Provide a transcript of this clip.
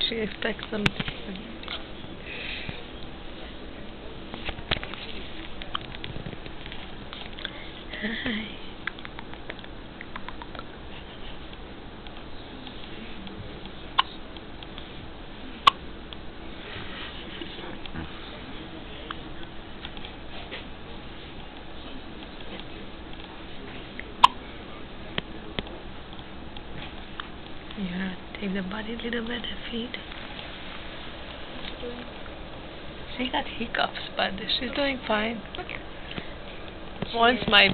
She expects something. Hi. Yeah, take the body a little bit, feet. She got hiccups, but she's doing fine. Once my